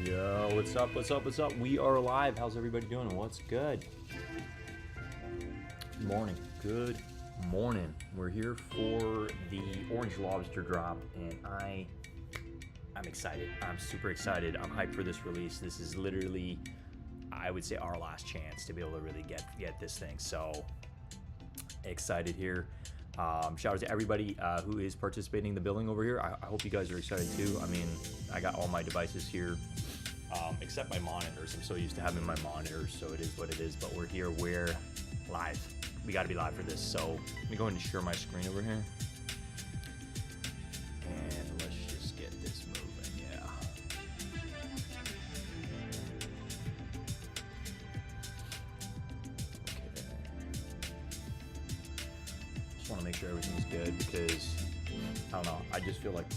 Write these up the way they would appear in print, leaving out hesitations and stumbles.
Yo, what's up, what's up, what's up? We are live. How's everybody doing? What's good? Good morning. Good morning. We're here for the orange lobster drop, and I'm excited. I'm super excited. I'm hyped for this release. This is literally, I would say, our last chance to be able to really get this thing. So excited here. Shout out to everybody who is participating in the building over here. I hope you guys are excited too. I mean, I got all my devices here, except my monitors. I'm so used to having my monitors, so it is what it is. But we're here. We're live. We got to be live for this. So let me go ahead and share my screen over here, and let's just get this moving. Yeah. Just want to make sure everything's good because I don't know. I just feel like the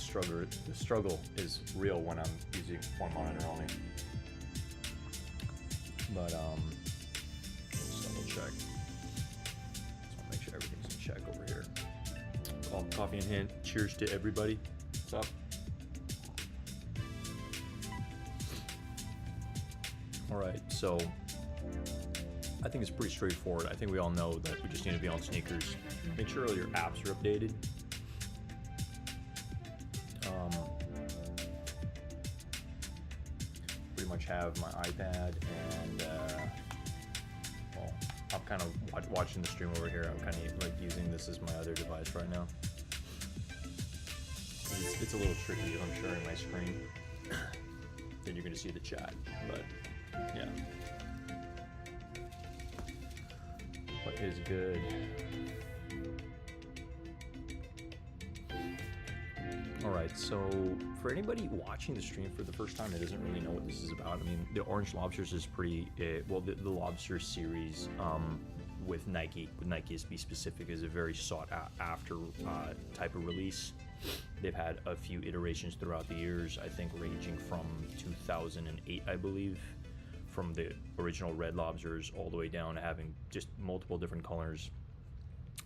struggle is real when I'm using one monitor only. But just double check. Just want to make sure everything's in check over here. Coffee in hand. Cheers to everybody. What's up? All right. So I think it's pretty straightforward. I think we all know that we just need to be on sneakers. Make sure all your apps are updated. Pretty much have my iPad and well, I'm kind of watching the stream over here. I'm kind of like using this as my other device right now. It's a little tricky if I'm sharing my screen. Then you're going to see the chat, but yeah. What is good? Alright, so for anybody watching the stream for the first time that doesn't really know what this is about, I mean, the Orange Lobsters is pretty, well, the Lobster series with Nike to be specific, is a very sought after type of release. They've had a few iterations throughout the years, I think ranging from 2008, I believe, from the original red lobsters all the way down to having just multiple different colors.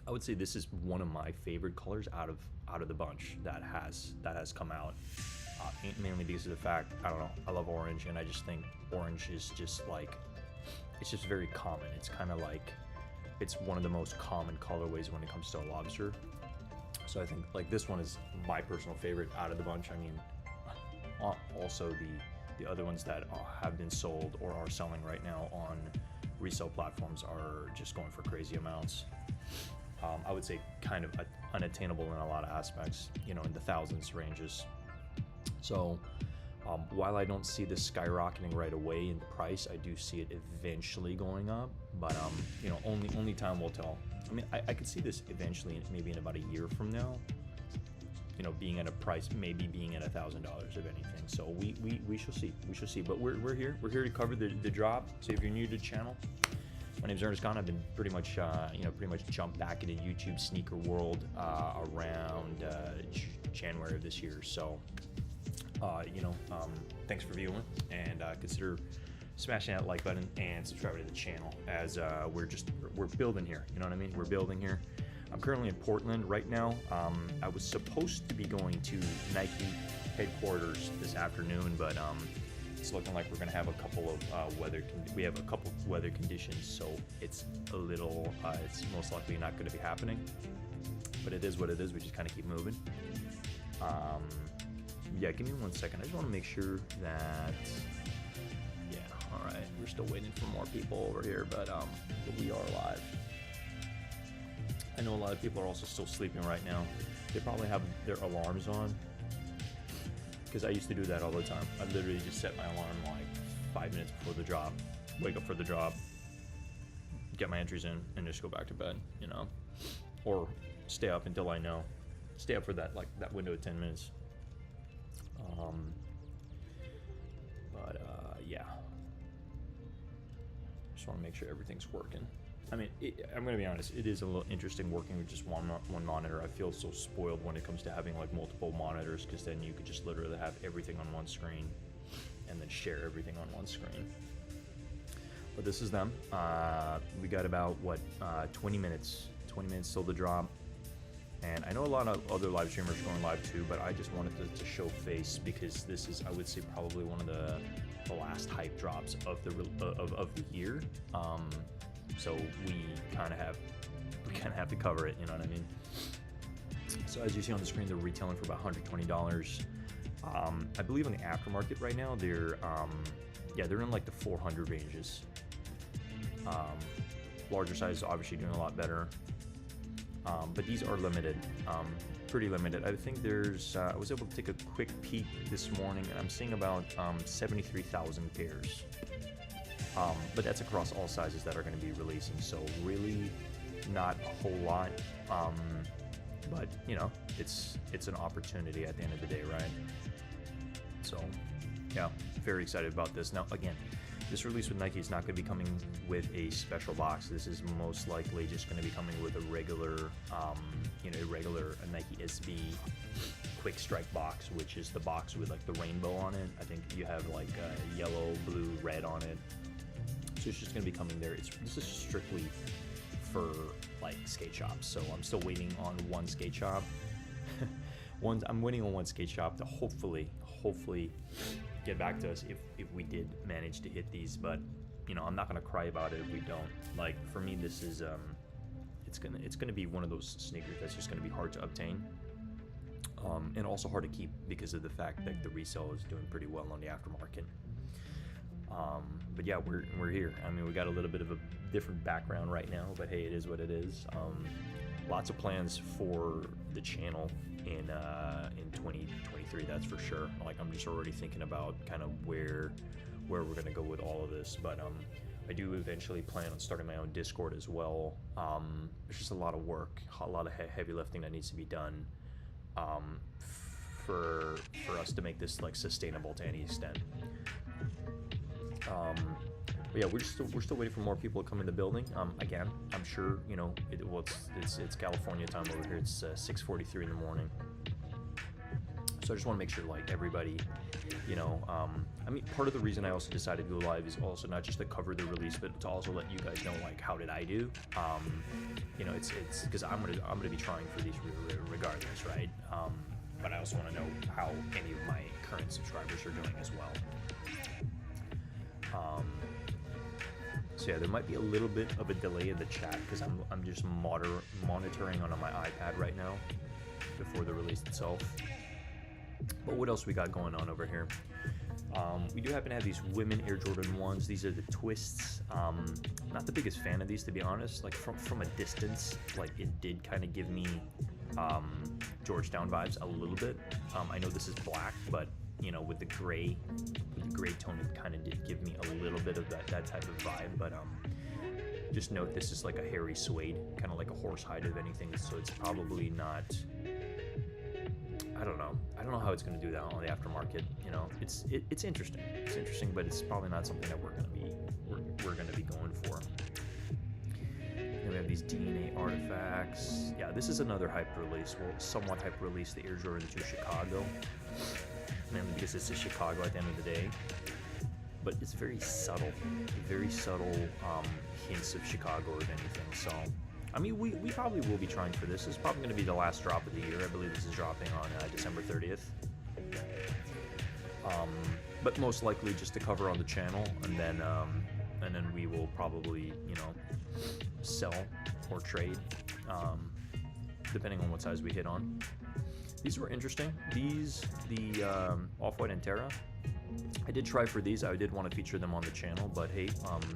I would say this is one of my favorite colors out of the bunch that has come out, mainly because of the fact, I don't know, I love orange, and I just think orange is just like, it's just very common. It's kind of like, it's one of the most common colorways when it comes to a lobster. So I think like this one is my personal favorite out of the bunch. I mean, also the other ones that have been sold or are selling right now on resale platforms are just going for crazy amounts. I would say kind of unattainable in a lot of aspects, you know, in the thousands ranges. So while I don't see this skyrocketing right away in the price, I do see it eventually going up, but you know, only time will tell. I mean, I could see this eventually, maybe in about a year from now, you know, being at a price, maybe being at $1,000 if anything. So we shall see. We shall see. But we're here to cover the drop. So if you're new to the channel, my name's Ernest Khan. I've been pretty much jumped back into YouTube sneaker world around January of this year. So thanks for viewing, and consider smashing that like button and subscribing to the channel, as we're building here. You know what I mean? We're building here. I'm currently in Portland right now. I was supposed to be going to Nike headquarters this afternoon, but it's looking like we're gonna have a couple of weather conditions, so it's a little it's most likely not going to be happening, but it is what it is. We just kind of keep moving. Yeah, give me 1 second. I just want to make sure that, yeah, all right, we're still waiting for more people over here, but we are live. I know a lot of people are also still sleeping right now. They probably have their alarms on, because I used to do that all the time. I literally just set my alarm like 5 minutes before the drop, wake up for the drop, get my entries in, and just go back to bed, you know, or stay up until I know, stay up for that window of 10 minutes. Yeah, just want to make sure everything's working. I mean, I'm gonna be honest, it is a little interesting working with just one monitor. I feel so spoiled when it comes to having like multiple monitors, because then you could just literally have everything on one screen and then share everything on one screen. But this is them. We got about 20 minutes till the drop. And I know a lot of other live streamers are going live too, but I just wanted to show face, because this is, I would say, probably one of the the last hype drops of the year. So we kind of have to cover it. You know what I mean? So as you see on the screen, they're retailing for about $120. I believe in the aftermarket right now, they're in like the 400 ranges. Larger size obviously doing a lot better, but these are limited, pretty limited. I think there's I was able to take a quick peek this morning, and I'm seeing about 73,000 pairs, but that's across all sizes that are going to be releasing, so really not a whole lot, but you know, it's an opportunity at the end of the day, right? So yeah, very excited about this. Now again, this release with Nike is not going to be coming with a special box. This is most likely just going to be coming with a regular, a Nike SB Quick Strike box, which is the box with like the rainbow on it. I think you have like yellow, blue, red on it. So it's just going to be coming there. This is strictly for like skate shops. So I'm still waiting on one skate shop. I'm waiting on one skate shop to hopefully get back to us if we did manage to hit these, but you know, I'm not gonna cry about it if we don't. Like for me, this is it's gonna be one of those sneakers that's just gonna be hard to obtain, and also hard to keep because of the fact that the resale is doing pretty well on the aftermarket. But yeah, we're here. I mean, we got a little bit of a different background right now, but hey, it is what it is. Lots of plans for the channel in 2023, that's for sure. Like I'm just already thinking about kind of where we're gonna go with all of this, but I do eventually plan on starting my own Discord as well. There's just a lot of work, a lot of heavy lifting that needs to be done for us to make this like sustainable to any extent. But yeah, we're still waiting for more people to come in the building. Again, I'm sure, you know, it's California time over here. It's 6:43 in the morning. So I just want to make sure like everybody, you know, I mean, part of the reason I also decided to go live is also not just to cover the release, but to also let you guys know like how did I do. You know, it's because I'm gonna be trying for these regardless, right? But I also want to know how any of my current subscribers are doing as well. So yeah, there might be a little bit of a delay in the chat because I'm just monitoring on my iPad right now before the release itself. But what else we got going on over here? We do happen to have these women Air Jordan 1s. These are the twists. Not the biggest fan of these, to be honest. Like from a distance, like it did kind of give me Georgetown vibes a little bit. I know this is black, but you know, with the gray tone, it kind of did give me a little bit of that type of vibe. But just note this is like a hairy suede, kind of like a horse hide if anything. So it's probably not. I don't know how it's going to do that on the aftermarket. You know, it's interesting. It's interesting, but it's probably not something that we're going to be going for. And we have these DNA artifacts. Yeah, this is another hype release. Well, somewhat hype release. The Air Jordan 2 Chicago. Mainly because it's Chicago at the end of the day, but it's very subtle hints of Chicago if anything. So I mean, we probably will be trying for this. This is probably going to be the last drop of the year. I believe this is dropping on December 30th, but most likely just to cover on the channel, and then we will probably, you know, sell or trade depending on what size we hit on. These were interesting. The Off-White and Terra, I did try for these. I did want to feature them on the channel, but hey,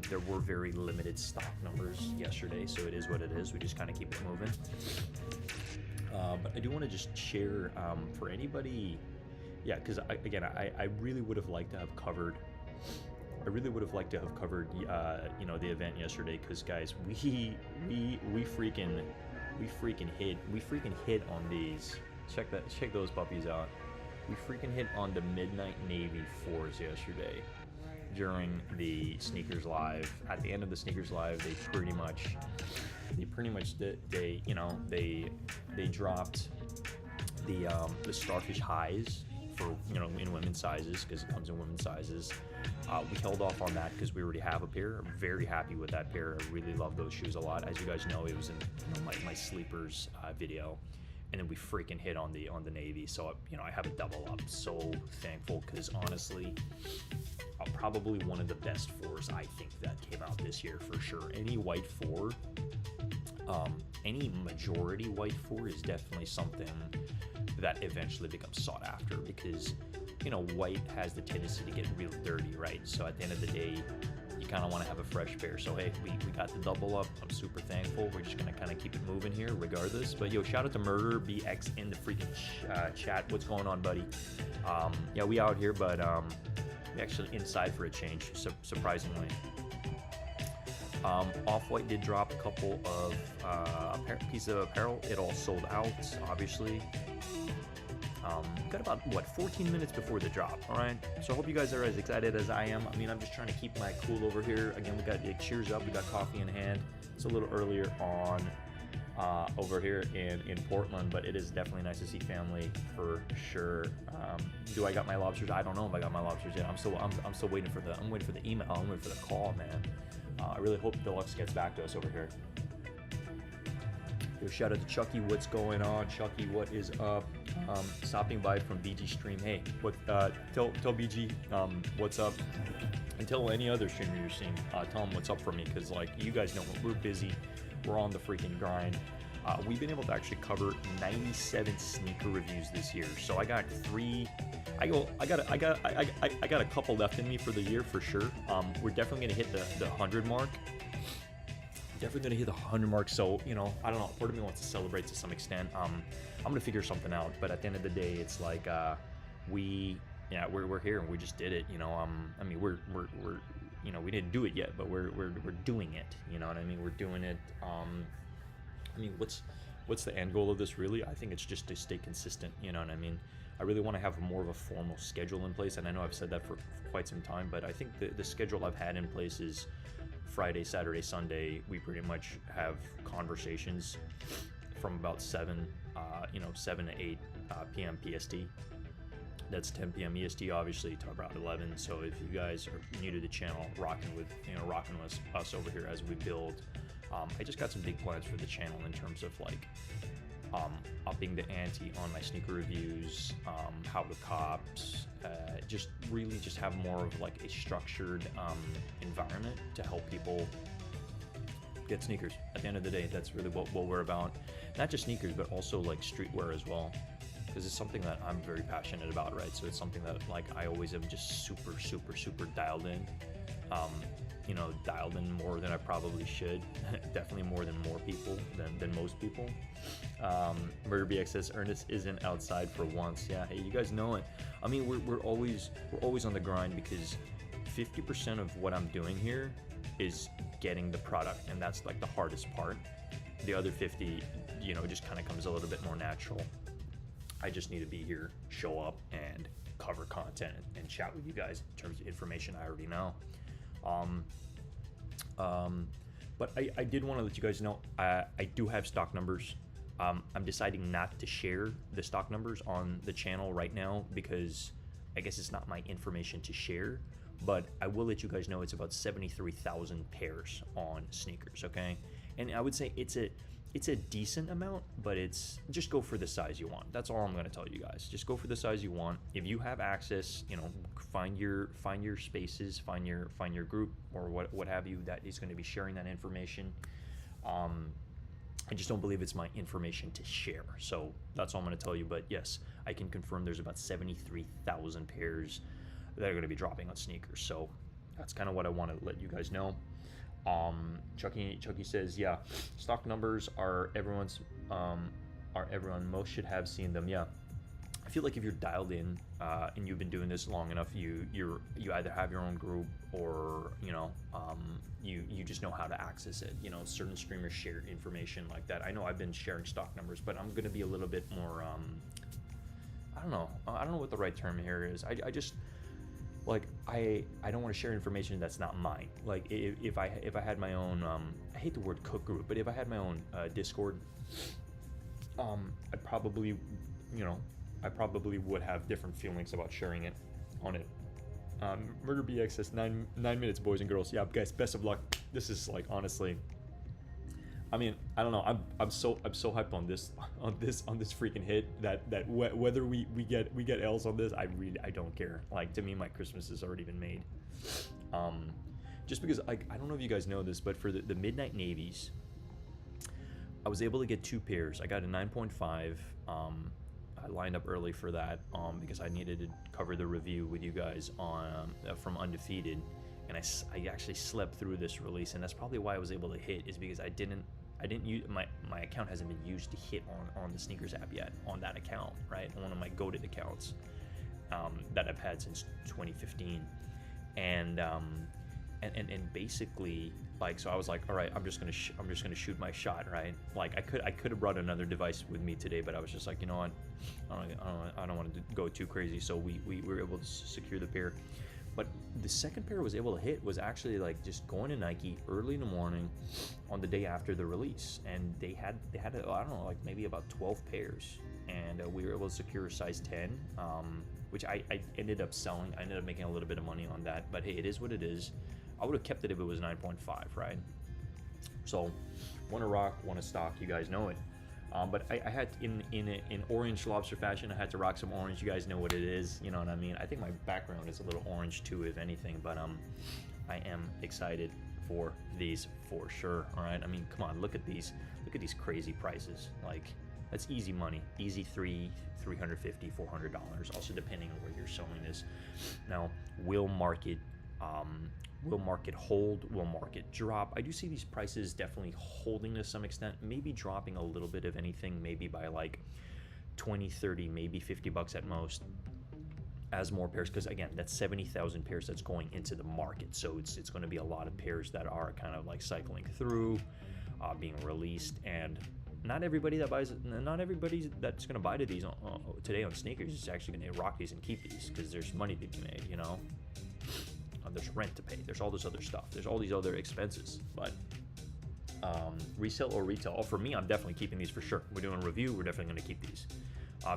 there were very limited stock numbers yesterday, so it is what it is. We just kind of keep it moving. But I do want to just share for anybody, yeah, because I really would have liked to have covered. I really would have liked to have covered, you know, the event yesterday, because guys, we freaking hit on these. Check those puppies out. We freaking hit on the Midnight Navy 4s yesterday during the Sneakers Live. At the end of the Sneakers Live, they pretty much they dropped the Starfish highs for, you know, in women's sizes, because it comes in women's sizes. We held off on that because we already have a pair. I'm very happy with that pair. I really love those shoes a lot. As you guys know, it was in, you know, my sleepers video. and then we freaking hit on the Navy. So I have a double up. So thankful, because honestly, probably one of the best 4s I think that came out this year for sure. Any white 4, any majority white 4 is definitely something that eventually becomes sought after, because white has the tendency to get real dirty, right? So at the end of the day, you kind of want to have a fresh pair. So hey, we got the double up. I'm super thankful. We're just gonna kind of keep it moving here regardless. But yo, shout out to Murder BX in the freaking chat. What's going on, buddy? Yeah, we out here, but we actually inside for a change, surprisingly. Off-White did drop a couple of pieces of apparel. It all sold out, obviously. Got about 14 minutes before the drop. All right, so I hope you guys are as excited as I am. I mean, I'm just trying to keep my cool over here. Again, we got the cheers up. We got coffee in hand. It's a little earlier on over here in Portland, but it is definitely nice to see family for sure. Do I got my lobsters? I don't know if I got my lobsters yet. I'm still waiting for the email. I'm waiting for the call, man. I really hope Deluxe gets back to us over here. Yo, shout out to Chucky. What's going on, Chucky? What is up? Stopping by from BG stream. Hey, tell BG what's up, and tell any other streamer you're seeing. Tell them what's up for me, because you guys know we're busy. We're on the freaking grind. We've been able to actually cover 97 sneaker reviews this year. So I got 3. I got a couple left in me for the year for sure. We're definitely gonna hit the 100 mark. Definitely gonna hit the 100 mark. So I don't know. Part of me wants to celebrate to some extent. I'm gonna figure something out. But at the end of the day, it's like we're here and we just did it. I mean we're we didn't do it yet, but we're doing it. You know what I mean? We're doing it. I mean, what's the end goal of this really? I think it's just to stay consistent. You know what I mean? I really want to have more of a formal schedule in place, and I know I've said that for quite some time, but I think the schedule I've had in place is Friday, Saturday, Sunday. We pretty much have conversations from about 7 to 8 p.m. PST. That's 10 p.m. EST, obviously, to about 11. So if you guys are new to the channel, rocking with us over here as we build. I just got some big plans for the channel in terms of upping the ante on my sneaker reviews, how to cops, just really just have more of a structured environment to help people get sneakers. At the end of the day, that's really what we're about. Not just sneakers, but also streetwear as well, because it's something that I'm very passionate about, right? So it's something that I always am just super dialed in. Dialed in more than I probably should. Definitely more than people than most people. Murder BX says Ernest isn't outside for once. Yeah, hey, you guys know it. I mean, we're always on the grind, because 50% of what I'm doing here is getting the product, and that's the hardest part. The other 50, just kind of comes a little bit more natural. I just need to be here, show up, and cover content and chat with you guys in terms of information I already know. But I did want to let you guys know I do have stock numbers. I'm deciding not to share the stock numbers on the channel right now, because I guess it's not my information to share, but I will let you guys know it's about 73,000 pairs on sneakers, okay? And I would say it's a decent amount, but it's just go for the size you want. That's all I'm going to tell you guys. Just go for the size you want. If you have access, find your spaces, find your group or what have you that is going to be sharing that information. I just don't believe it's my information to share. So that's all I'm going to tell you. But yes, I can confirm there's about 73,000 pairs that are going to be dropping on sneakers. So that's kind of what I want to let you guys know. Chucky says, yeah, stock numbers are everyone most should have seen them. Yeah, I feel like if you're dialed in and you've been doing this long enough, you either have your own group or you just know how to access it. Certain streamers share information like that. I know I've been sharing stock numbers, but I'm gonna be a little bit more I don't know what the right term here is. I just I don't want to share information that's not mine. If I had my own I hate the word cook group, but if I had my own Discord, I probably would have different feelings about sharing it on it. Murder BX says 9 minutes, boys and girls. Yeah, guys, best of luck. This is honestly, I mean, I don't know. I'm so hyped on this freaking hit that whether we get L's on this, I don't care. Like, to me, my Christmas has already been made. Um, just because, like, I don't know if you guys know this, but for the Midnight Navies, I was able to get two pairs. I got a 9.5. I lined up early for that because I needed to cover the review with you guys on from Undefeated, and I actually slept through this release, and that's probably why I was able to hit, is because I didn't use my account hasn't been used to hit on the sneakers app yet on that account, right? One of my goated accounts that I've had since 2015, and basically, like, so I was like, all right, I'm just gonna shoot my shot, right? Like, I could have brought another device with me today, but I was just like, you know what, I don't want to go too crazy. So we were able to secure the pair. But the second pair I was able to hit was actually like just going to Nike early in the morning on the day after the release, and they had I don't know, like maybe about 12 pairs, and we were able to secure a size 10, which I ended up selling. I ended up making a little bit of money on that, but hey, it is what it is. I would have kept it if it was 9.5, right? So, want to rock, want to stock, you guys know it. But I had in orange Lobster fashion, I had to rock some orange. You guys know what it is, you know what I mean? I think my background is a little orange too, if anything. But I am excited for these for sure. All right, I mean, come on, look at these crazy prices. Like, that's easy money, easy $350, $400. Also depending on where you're selling this. Now, will market hold, will market drop? I do see these prices definitely holding to some extent, maybe dropping a little bit, if anything, maybe by like 20, 30, maybe $50 at most, as more pairs, because again, that's 70,000 pairs that's going into the market, so it's going to be a lot of pairs that are kind of like cycling through, being released, and not everybody that's going to buy to these today on sneakers is actually going to rock these and keep these, because there's money to be made, you know. There's rent to pay, there's all this other stuff, there's all these other expenses. But resale or retail, for me, I'm definitely keeping these for sure. We're doing a review, we're definitely going to keep these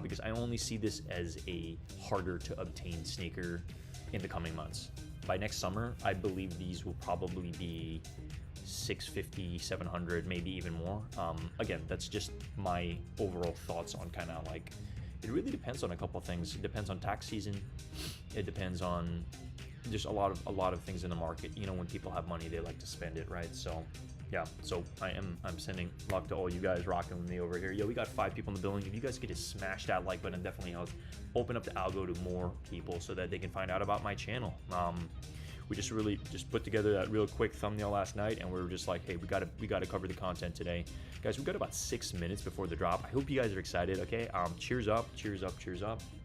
because I only see this as a harder to obtain sneaker in the coming months. By next summer, I believe these will probably be $650, $700, maybe even more. Again, that's just my overall thoughts on kind of like, it really depends on a couple of things. It depends on tax season, it depends on just a lot of things in the market. You know, when people have money, they like to spend it, right? So yeah, so I'm sending love to all you guys rocking with me over here. Yo, we got 5 people in the building. If you guys could just smash that like button, definitely helps open up the algo to more people so that they can find out about my channel. We just put together that real quick thumbnail last night, and we were just like, hey, we gotta cover the content today, guys. We've got about 6 minutes before the drop. I hope you guys are excited. Okay, cheers up.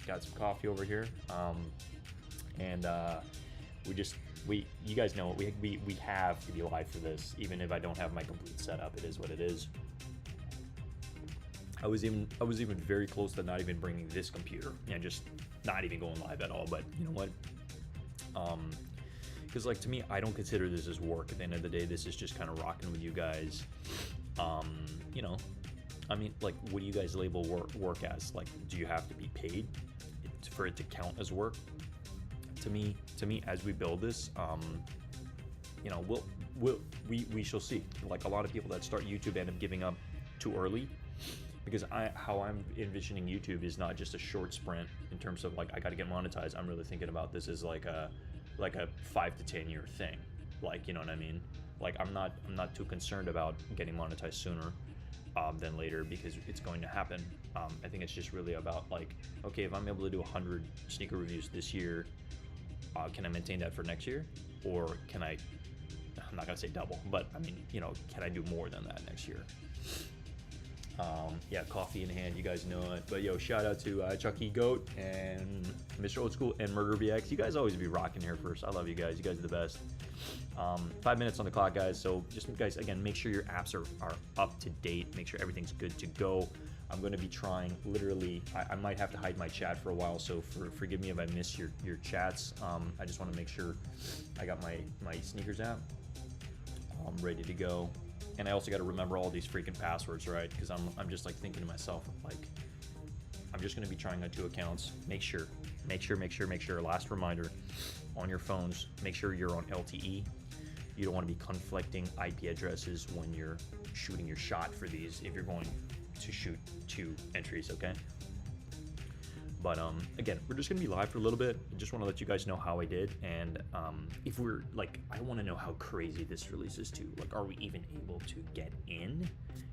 Got some coffee over here, and you guys know we have to be live for this, even if I don't have my complete setup. It is what it is. I was even very close to not even bringing this computer and just not even going live at all. But you know what? Because like, to me, I don't consider this as work. At the end of the day, this is just kind of rocking with you guys. You know, I mean, like, what do you guys label work as? Like, do you have to be paid for it to count as work? To me, as we build this, you know, we shall see. Like, a lot of people that start YouTube end up giving up too early, because how I'm envisioning YouTube is not just a short sprint in terms of like, I got to get monetized. I'm really thinking about this as like a 5 to 10 year thing. Like, you know what I mean? Like, I'm not too concerned about getting monetized sooner than later, because it's going to happen. I think it's just really about like, okay, if I'm able to do 100 sneaker reviews this year, can I maintain that for next year? Or can I'm not gonna say double, but I mean, you know, can I do more than that next year? Yeah, coffee in hand, you guys know it. But yo, shout out to Chucky Goat and Mr. Old School and Murder VX. You guys always be rocking here first. I love you guys. You guys are the best. 5 minutes on the clock, guys. So just, guys, again, make sure your apps are up to date. Make sure everything's good to go. I'm going to be trying, literally, I might have to hide my chat for a while, so forgive me if I miss your chats. I just want to make sure I got my sneakers app ready to go. And I also got to remember all these freaking passwords, right? Because I'm just like thinking to myself, like, I'm just going to be trying on 2 accounts. Make sure. Last reminder, on your phones, make sure you're on LTE. You don't want to be conflicting IP addresses when you're shooting your shot for these, if you're going to shoot 2 entries, okay? But again, we're just gonna be live for a little bit. I just want to let you guys know how I did, and if we're like, I want to know how crazy this release is too. Like, are we even able to get in?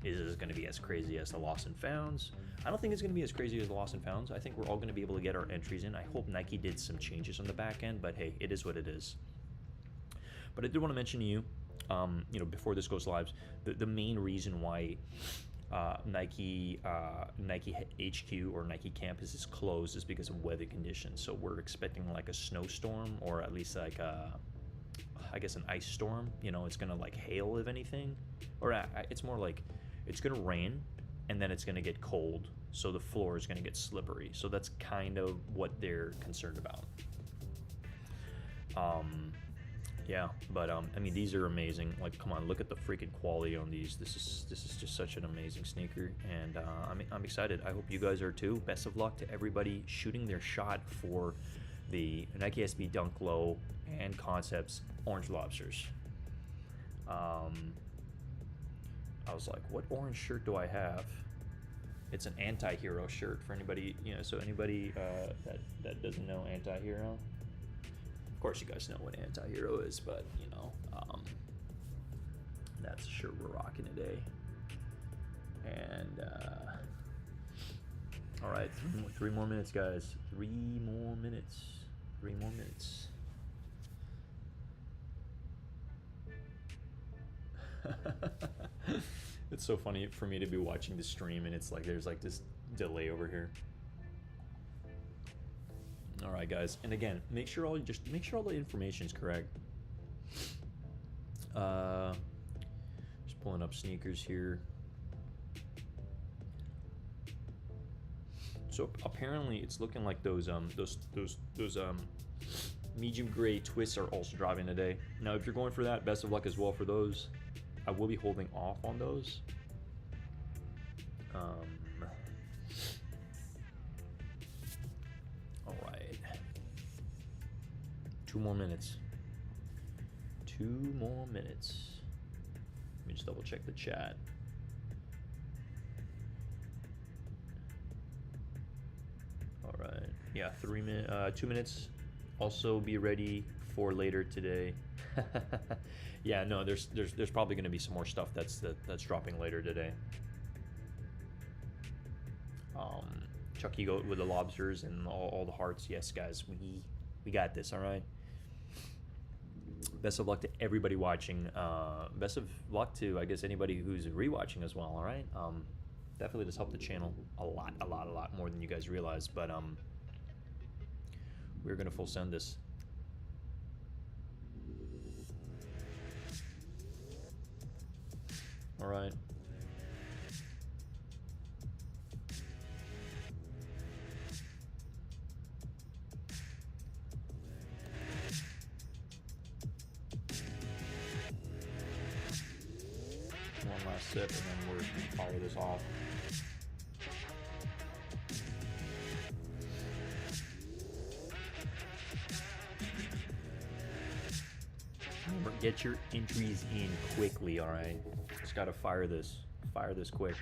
Is this gonna be as crazy as the Lost and Founds? I don't think it's gonna be as crazy as the Lost and Founds. I think we're all gonna be able to get our entries in. I hope Nike did some changes on the back end, but hey, it is what it is. But I did want to mention to you, you know, before this goes live, the main reason why Nike HQ or Nike campus is closed is because of weather conditions. So we're expecting like a snowstorm, or at least like I guess an ice storm. You know, it's gonna like hail if anything, or it's more like it's gonna rain and then it's gonna get cold, so the floor is gonna get slippery. So that's kind of what they're concerned about. Yeah, but I mean, these are amazing. Like, come on, look at the freaking quality on these. This is just such an amazing sneaker, and I'm excited. I hope you guys are too. Best of luck to everybody shooting their shot for the Nike SB Dunk Low and Concepts Orange Lobsters. I was like, what orange shirt do I have? It's an anti-hero shirt for anybody, you know. So anybody that doesn't know anti-hero. Of course, you guys know what anti-hero is, but you know, that's the shirt we're rocking today. And all right, 3 more minutes, guys. 3 more minutes. 3 more minutes. It's so funny for me to be watching the stream, and it's like there's like this delay over here. All right, guys, and again, make sure all the information is correct. Just pulling up sneakers here. So apparently, it's looking like those medium gray twists are also dropping today. Now, if you're going for that, best of luck as well for those. I will be holding off on those. All right. 2 more minutes. 2 more minutes. Let me just double check the chat. All right. Yeah, 2 minutes. Also be ready for later today. Yeah, no, there's probably going to be some more stuff that's dropping later today. Chucky Goat with the lobsters and all the hearts. Yes, guys, we got this. All right. Best of luck to everybody watching. Best of luck to, I guess, anybody who's rewatching as well. All right. Definitely just help the channel a lot more than you guys realize. But we're gonna full send this. All right. One last sip, and then we're gonna fire this off. Remember, get your entries in quickly, all right? Just gotta fire this quick.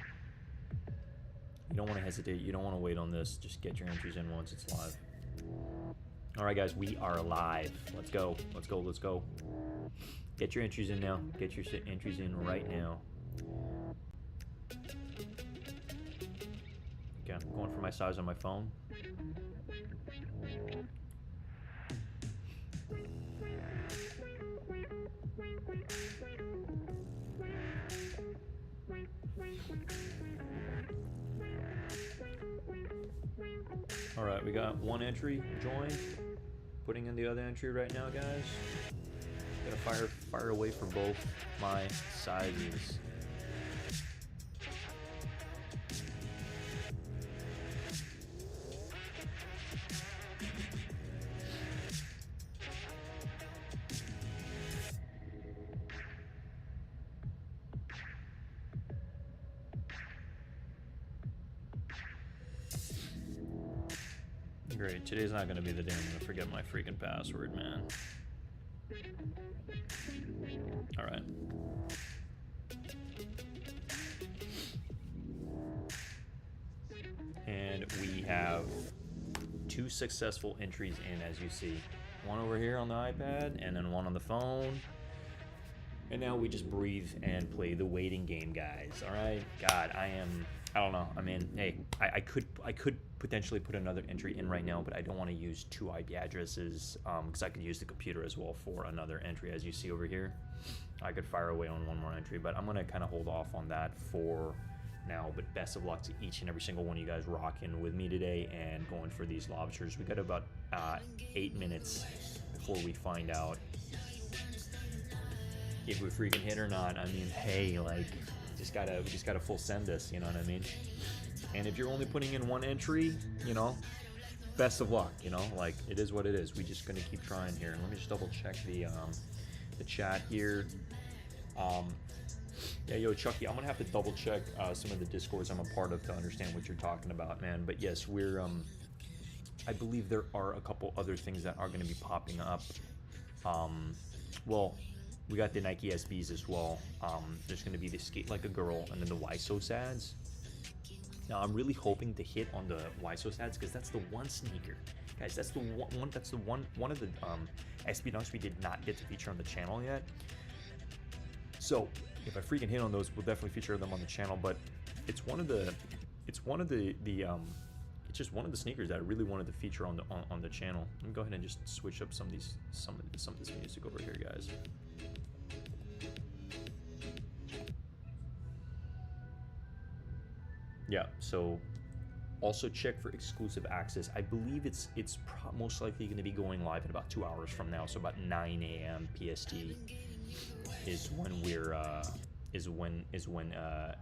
You don't want to hesitate. You don't want to wait on this. Just get your entries in once it's live. All right, guys, we are live. Let's go. Let's go. Let's go. Get your entries in now. Get your entries in right now. Okay, I'm going for my size on my phone. All right, we got one entry joined. Putting in the other entry right now, guys. Gotta fire away for both my sizes. Great, today's not gonna be the day I'm gonna forget my freaking password, man. All right. And we have 2 successful entries in, as you see. One over here on the iPad, and then one on the phone. And now we just breathe and play the waiting game, guys. All right. God, I don't know. I mean, hey, I could potentially put another entry in right now, but I don't want to use 2 IP addresses because I could use the computer as well for another entry, as you see over here. I could fire away on one more entry, but I'm gonna kind of hold off on that for now. But best of luck to each and every single one of you guys rocking with me today and going for these lobsters. We got about 8 minutes before we find out if we freaking hit or not. I mean, hey, like, we just gotta full send this, you know what I mean? And if you're only putting in 1 entry, you know, best of luck, you know, like, it is what it is. We just gonna keep trying here. Let me just double check the chat here. Yeah, yo, Chucky, I'm gonna have to double check some of the discords I'm a part of to understand what you're talking about, man. But yes, we're I believe there are a couple other things that are gonna be popping up. Well, we got the Nike SBs as well. There's gonna be the Skate Like a Girl and then the YSOS ads. Now I'm really hoping to hit on the YSOS ads because that's the one sneaker, guys. That's the one. That's the one of the SB dunks we did not get to feature on the channel yet. So if I freaking hit on those, we'll definitely feature them on the channel. But it's one of the it's just one of the sneakers that I really wanted to feature on the channel. Let me go ahead and just switch up some of this music over here, guys. Yeah, so also check for exclusive access. I believe it's most likely going to be going live in about 2 hours from now, so about 9 a.m. PST is when we're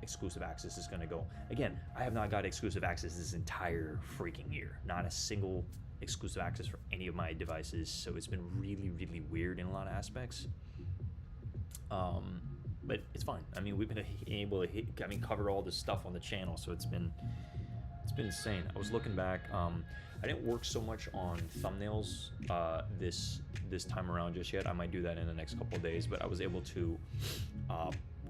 exclusive access is going to go. Again, I have not got exclusive access this entire freaking year. Not a single exclusive access for any of my devices, so it's been really, really weird in a lot of aspects. But it's fine. I mean, we've been able to cover all this stuff on the channel, so it's been insane. I was looking back. I didn't work so much on thumbnails this time around just yet. I might do that in the next couple of days, but I was able to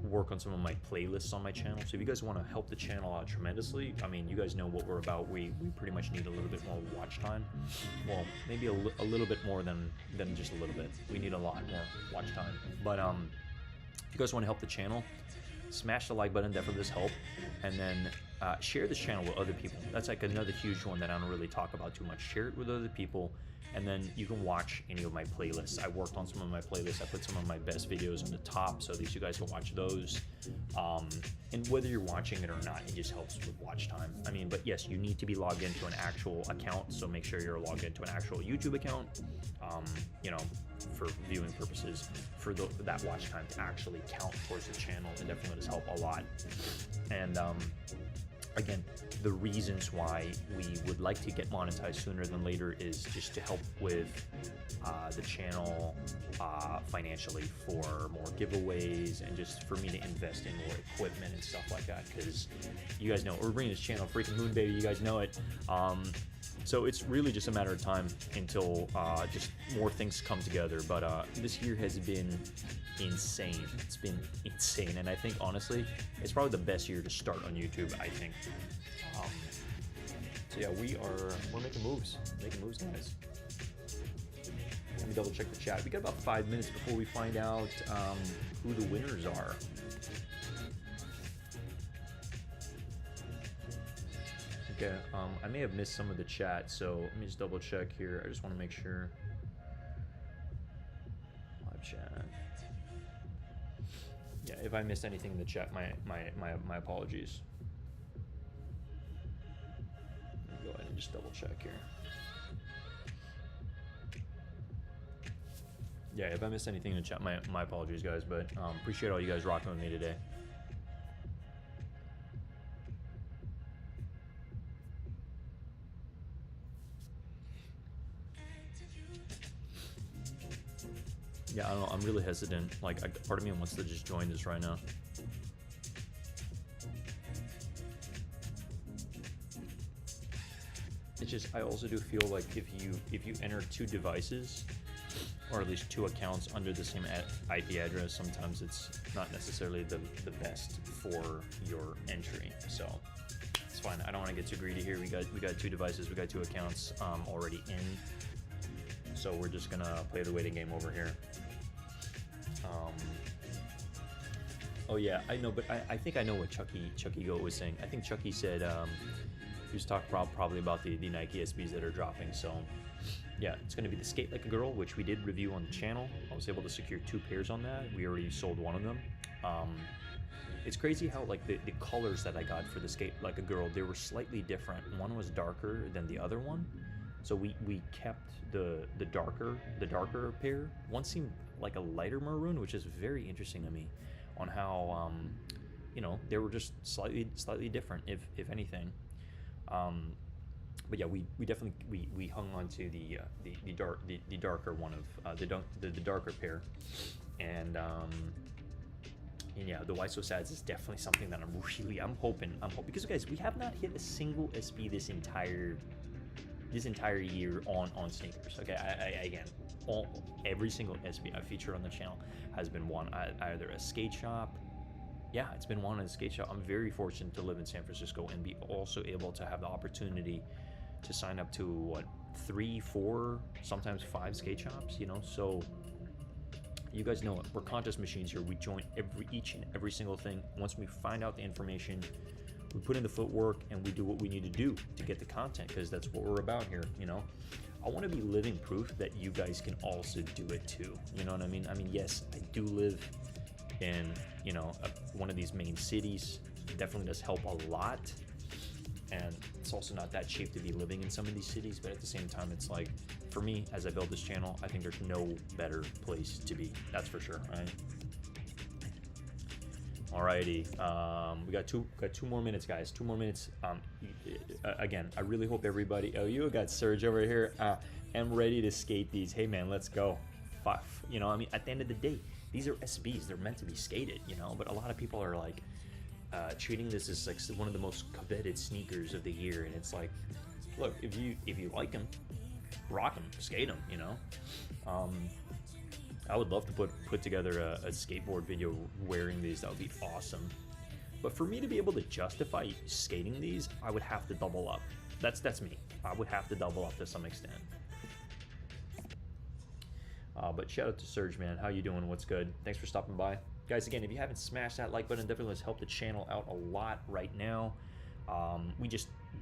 work on some of my playlists on my channel. So if you guys want to help the channel out tremendously, I mean, you guys know what we're about. We pretty much need a little bit more watch time. Well, maybe a little bit more than just a little bit. We need a lot more watch time. But if you guys want to help the channel, smash the like button, definitely does help, and then share this channel with other people. That's like another huge one that I don't really talk about too much. Share it with other people, and then you can watch any of my playlists. I worked on some of my playlists. I put some of my best videos on the top, so at least you guys can watch those. And whether you're watching it or not, it just helps with watch time. I mean, but yes, you need to be logged into an actual account, so make sure you're logged into an actual YouTube account, you know, for viewing purposes, for that watch time to actually count towards the channel. It definitely does help a lot. And again, the reasons why we would like to get monetized sooner than later is just to help with the channel financially, for more giveaways, and just for me to invest in more equipment and stuff like that, because you guys know we're bringing this channel freaking moon, baby. You guys know it. So it's really just a matter of time until just more things come together. But this year has been insane. It's been insane, and I think honestly, it's probably the best year to start on YouTube, I think. So yeah, we're making moves, guys. Let me double check the chat. We got about 5 minutes before we find out who the winners are. Okay, I may have missed some of the chat, so let me just double check here. I just want to make sure. Live chat. Yeah, if I missed anything in the chat, my apologies. Let me go ahead and just double check here. Yeah, if I missed anything in the chat, my apologies, guys. But appreciate all you guys rocking with me today. Yeah, I don't know. I'm really hesitant. Like, part of me wants to just join this right now. It's just, I also do feel like if you enter 2 devices, or at least 2 accounts under the same IP address. Sometimes it's not necessarily the best for your entry, so it's fine. I don't want to get too greedy here. We got 2 devices, we got 2 accounts already in, so we're just gonna play the waiting game over here. Oh yeah, I know, but I think I know what Chucky Goat was saying. I think Chucky said he was talking probably about the Nike SBs that are dropping. So yeah, it's going to be the Skate Like a Girl, which we did review on the channel. I was able to secure 2 pairs on that. We already sold one of them. It's crazy how like the colors that I got for the Skate Like a Girl, they were slightly different. One was darker than the other one, so we kept the darker pair. One seemed like a lighter maroon, which is very interesting to me, on how you know, they were just slightly different, if anything. But yeah, we definitely we hung on to the darker one of the darker pair, and yeah, the Why So Sads is definitely something that I'm hoping, because guys, we have not hit a single SB this entire year on sneakers. Okay, I again, every single SB I featured on the channel has been won either a skate shop. Yeah, it's been won at a skate shop. I'm very fortunate to live in San Francisco and be also able to have the opportunity to sign up to what, 3, 4, sometimes 5 skate shops, you know. So you guys know it, we're contest machines here. We join each and every single thing. Once we find out the information, we put in the footwork and we do what we need to do to get the content, because that's what we're about here, you know. I want to be living proof that you guys can also do it too, you know what I mean? I mean, yes, I do live in, you know, one of these main cities. It definitely does help a lot, and it's also not that cheap to be living in some of these cities, but at the same time, it's like, for me, as I build this channel, I think there's no better place to be, that's for sure, right? Alrighty, we got two more minutes, guys. 2 more minutes. Again, I really hope everybody. Oh, you got Serge over here. I'm ready to skate these. Hey man, let's go. You know, I mean, at the end of the day, these are SBs. They're meant to be skated, you know. But a lot of people are like treating this as like one of the most coveted sneakers of the year, and it's like, look, if you like them, rock them, skate them, you know. I would love to put together a skateboard video wearing these. That would be awesome. But for me to be able to justify skating these, I would have to double up. That's me. I would have to double up to some extent. But shout out to Serge, man. How you doing? What's good? Thanks for stopping by. Guys, again, if you haven't smashed that like button, definitely let's help the channel out a lot right now.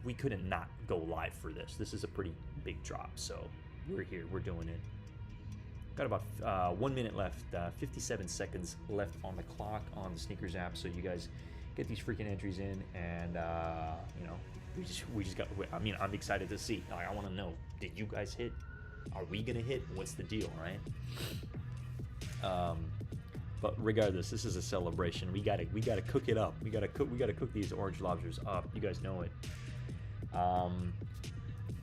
We couldn't not go live for this. This is a pretty big drop, so we're here. We're doing it. Got about 1 minute left, 57 seconds left on the clock on the Sneakers app, so you guys get these freaking entries in, and you know, we just got. I mean, I'm excited to see. I want to know, did you guys hit? Are we gonna hit? What's the deal, right? But regardless, this is a celebration. We gotta cook it up. We gotta cook these orange lobsters up. You guys know it.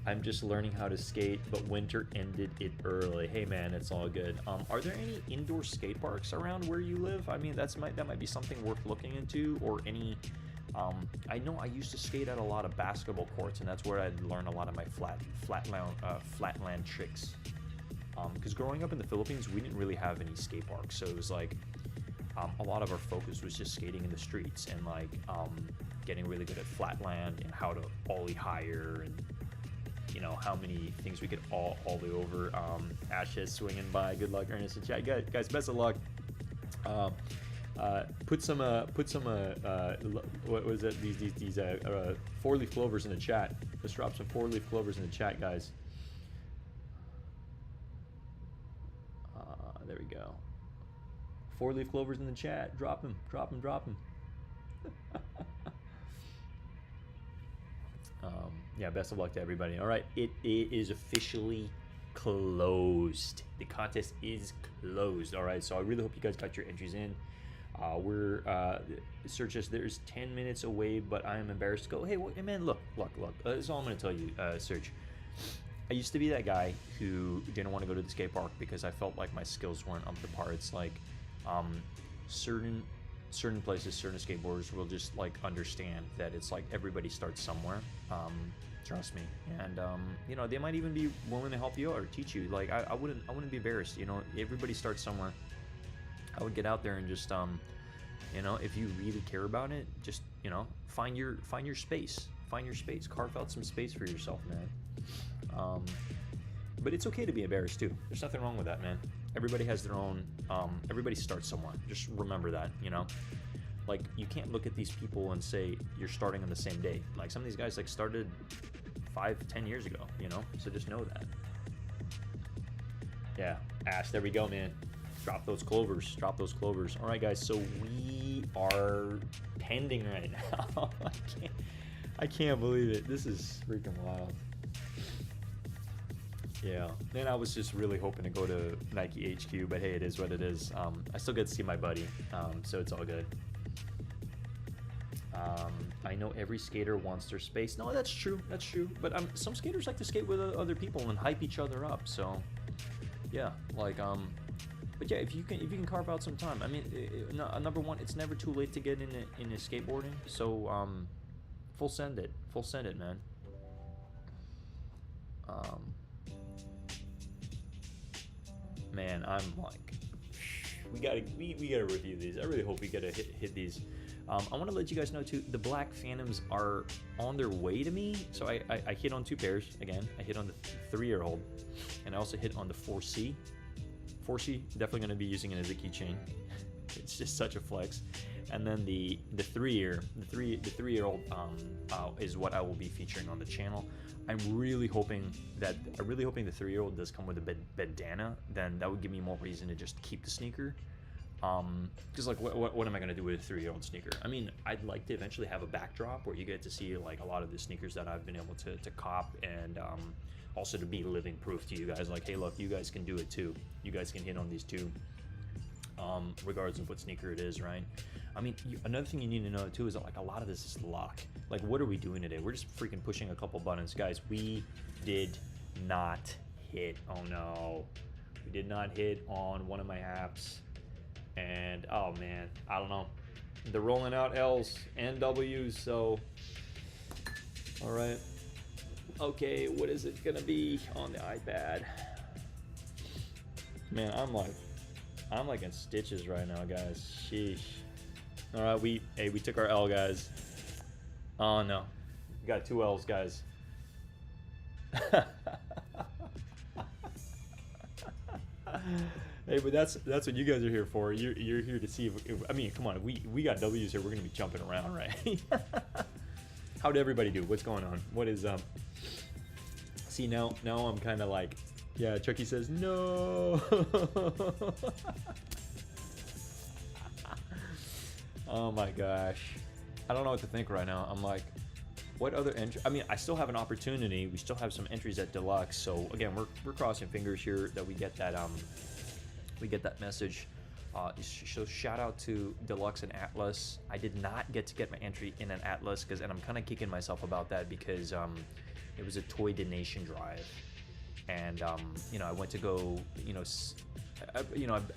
I'm just learning how to skate, but winter ended it early. Hey man, it's all good. Are there any indoor skate parks around where you live? I mean, that might be something worth looking into, or any. I know I used to skate at a lot of basketball courts, and that's where I'd learn a lot of my flatland tricks. Because growing up in the Philippines, we didn't really have any skate parks, so it was like a lot of our focus was just skating in the streets and like getting really good at flatland and how to ollie higher, and you know, how many things we could all the way over. Ashes swinging by. Good luck, Ernest and chat. Guys, best of luck. Put some what was it? These 4-leaf clovers in the chat. Let's drop some 4-leaf clovers in the chat, guys. There we go. 4-leaf clovers in the chat. Drop them. Yeah, best of luck to everybody. All right, it is officially closed. The contest is closed. All right, so I really hope you guys got your entries in. Search us. There's 10 minutes away, but I am embarrassed to go. Hey, man, look. That's all I'm gonna tell you, Serge. I used to be that guy who didn't want to go to the skate park because I felt like my skills weren't up to par. It's like certain certain places, certain skateboarders will just like understand that it's like everybody starts somewhere. Trust me, and you know, they might even be willing to help you out or teach you. Like I wouldn't be embarrassed. You know, everybody starts somewhere. I would get out there and just you know, if you really care about it, just, you know, find your space. Find your space. Carve out some space for yourself, man. But it's okay to be embarrassed too. There's nothing wrong with that, man. Everybody has their own. Everybody starts somewhere. Just remember that, you know. Like, you can't look at these people and say you're starting on the same day. Like, some of these guys like started 5-10 years ago, you know. So just know that. Yeah, Ash. There we go, man. Drop those clovers. Drop those clovers. All right, guys. So we are pending right now. I can't believe it. This is freaking wild. Yeah. And I was just really hoping to go to Nike HQ, but hey, it is what it is. I still get to see my buddy, so it's all good. I know every skater wants their space. No, that's true. That's true. But some skaters like to skate with other people and hype each other up. So, yeah, like but yeah, if you can carve out some time. I mean, number one, it's never too late to get into skateboarding. So, full send it, man. Man, I'm like, we gotta review these. I really hope we gotta hit these. I want to let you guys know too, the Black Phantoms are on their way to me. So I hit on 2 pairs again. I hit on the 3-year-old, and I also hit on the 4C. 4C, definitely going to be using it as a keychain. It's just such a flex. And then the 3-year-old is what I will be featuring on the channel. I'm really hoping the 3-year-old does come with a bandana. Then that would give me more reason to just keep the sneaker. Because like, what am I gonna do with a 3-year-old sneaker? I mean, I'd like to eventually have a backdrop where you get to see like a lot of the sneakers that I've been able to cop, and also to be living proof to you guys. Like, hey, look, you guys can do it too. You guys can hit on these too, regardless of what sneaker it is, right? I mean, another thing you need to know too is that like a lot of this is luck. Like, what are we doing today? We're just freaking pushing a couple buttons, guys. We did not hit. Oh no, we did not hit on one of my apps. And oh man, I don't know. They're rolling out L's and W's, so all right. Okay, what is it gonna be on the iPad? Man, I'm like in stitches right now, guys. Sheesh. All right, we took our L, guys. Oh no, we got 2 L's, guys. Hey, but that's what you guys are here for. You're here to see if I mean, come on, if we got W's here, we're gonna be jumping around, right? How'd everybody do? What's going on? What is See, now I'm kind of like, yeah. Chucky says no. Oh my gosh, I don't know what to think right now. I'm like, what other entry? I mean, I still have an opportunity. We still have some entries at Deluxe. So again, we're crossing fingers here that we get that message. So shout out to Deluxe and Atlas. I did not get my entry in an Atlas and I'm kind of kicking myself about that because it was a toy donation drive, and you know, I went to go, I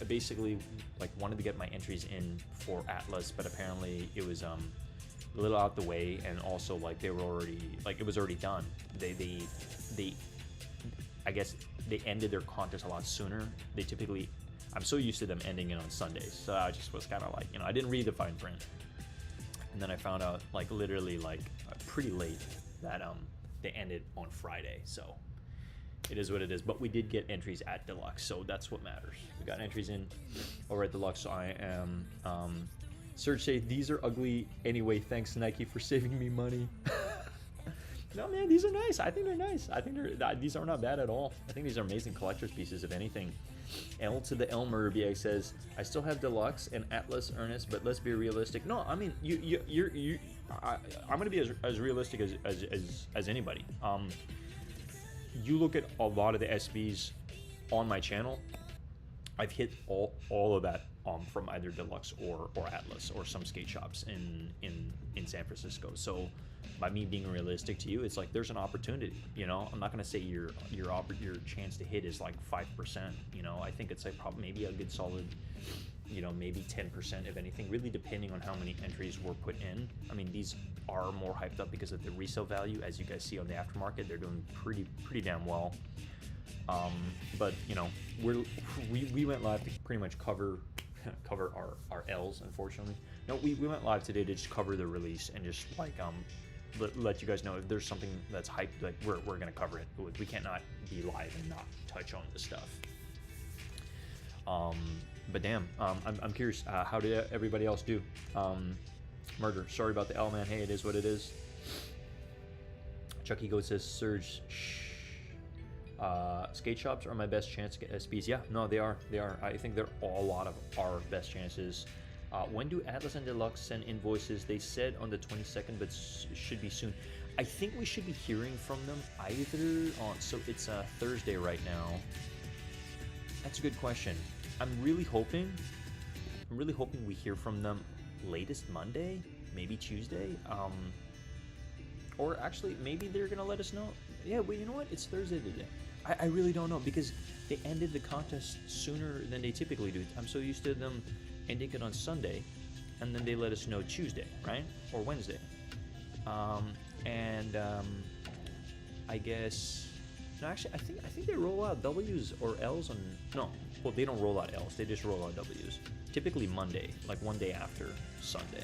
basically like wanted to get my entries in for Atlas, but apparently it was a little out the way, and also like they were already, like it was already done. They I guess they ended their contest a lot sooner. They typically, I'm so used to them ending it on Sundays, so I just was kind of like, I didn't read the fine print, and then I found out like literally like pretty late that they ended on Friday. So it is what it is, but we did get entries at Deluxe, so that's what matters. We got entries in over at Deluxe, so I am Serge say these are ugly anyway, thanks Nike for saving me money. No man, these are nice. I think they're nice. I think these are not bad at all. I think these are amazing collector's pieces, if anything. L to the Elmer BX says, I still have Deluxe and Atlas Ernest, but let's be realistic. No, I mean, I'm gonna be as realistic as anybody. You look at a lot of the SBs on my channel, I've hit all of that from either Deluxe or Atlas or some skate shops in San Francisco. So by me being realistic to you, it's like there's an opportunity. I'm not gonna say your chance to hit is like 5%. I think it's like probably maybe a good solid you know, maybe 10% if anything, really depending on how many entries were put in. I mean, these are more hyped up because of the resale value. As you guys see on the aftermarket, they're doing pretty damn well. But you know, we went live to pretty much cover our L's, unfortunately. No, we went live today to just cover the release and just like let you guys know if there's something that's hyped, like we're gonna cover it. We can't not be live and not touch on the stuff. But damn, I'm curious, how did everybody else do? Murder, sorry about the L, man. Hey, it is what it is. Chucky Goat says, Surge, shh. Skate shops are my best chance to get SPs. Yeah, no, they are. I think they're all a lot of our best chances. When do Atlas and Deluxe send invoices? They said on the 22nd, but should be soon. I think we should be hearing from them either on, so it's Thursday right now. That's a good question. I'm really hoping we hear from them latest Monday, maybe Tuesday. Or actually, maybe they're gonna let us know. Yeah, well, you know what? It's Thursday today. I really don't know because they ended the contest sooner than they typically do. I'm so used to them ending it on Sunday, and then they let us know Tuesday, right? Or Wednesday. I guess no. Actually, I think they roll out W's or L's on. No, well, they don't roll out L's. They just roll out W's. Typically Monday, like one day after Sunday.